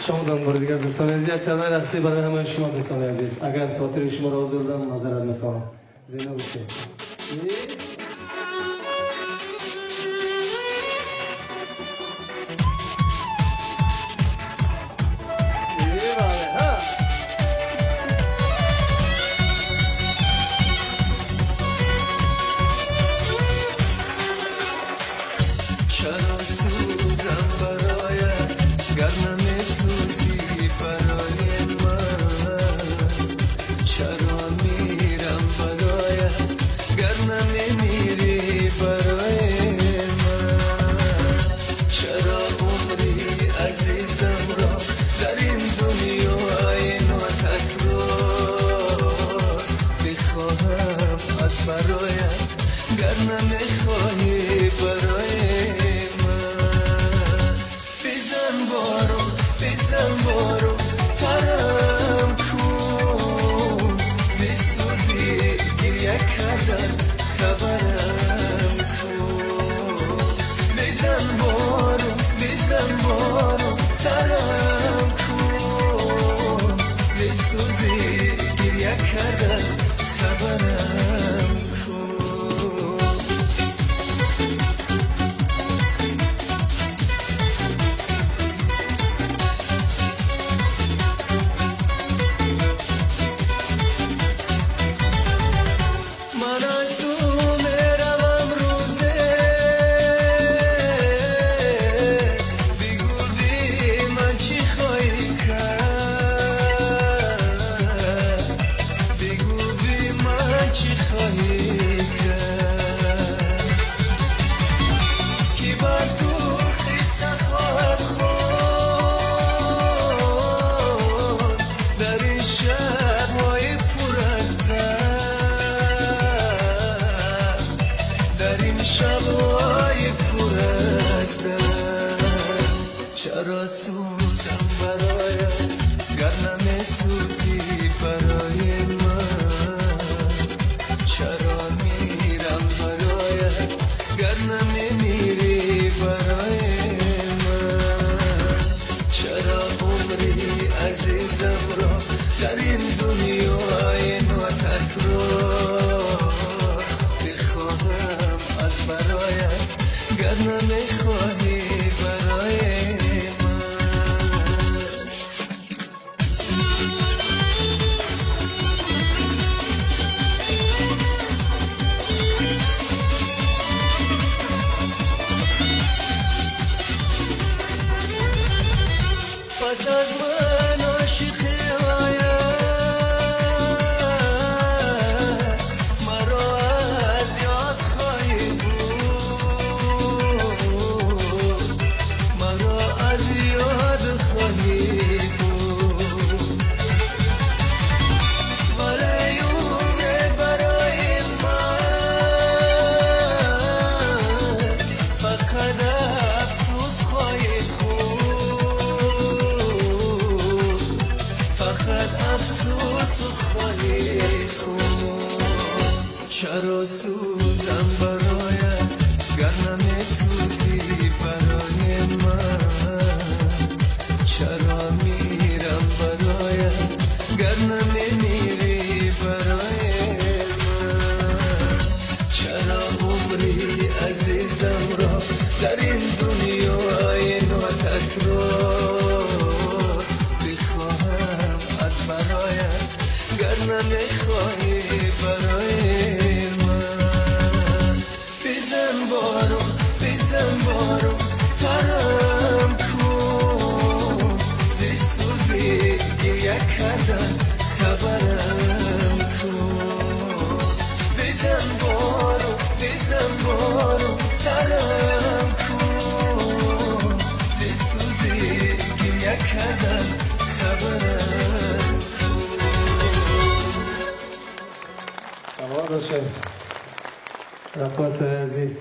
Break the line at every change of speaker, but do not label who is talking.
شما دنبال دیگر دوستان عزیز، یک تنه رقصی برای همه شما دوستان عزیز. اگر خاطر شما را آزردم معذرت میخواهم. زینب حسین.
چرا سوزم برایت گر نمیسوزی برای من؟ چرا میرم برایت گر نمیمیری برای من؟ چرا عمری عزیزم را در این دنیای ناتکرار میخواهم از برایت گر نمیخواهی برای بزن بارو ترم کن زی سوزی گریه کردن خبرم کن. بزن بارو ترم کن زی سوزی گریه کردن خبرم کن. چرا سوزم برایت گر نمیسوزی برای من؟ چرا میرم برایت گر نمیمیری برای من؟ چرا عمری عزیزم را در این دنیای ناتکرار میخواهم از برایت گر نمیخواهی برای پس از من عاشقی آید مرا از یاد خواهی بود، مرا از یاد خواهی بود. ولی اون برای من فقط افسوس خواهی افسوس خواهی خون. چرا سوزم برایت گر نمیسوزی برای من؟ چرا میرم برایت گر نمیمیری برای من؟ چرا عمری عزیزم را در این دنیای ناتکرار میخواهم از برایت گر نمیخواهی برای من؟ بزن بارو ترم کن زی سوزی گریه کردن خبرم کن. بزن بارو ترم کن زی سوزی گریه کردن خبرم کن.
سلام باشه رقاص عزیز.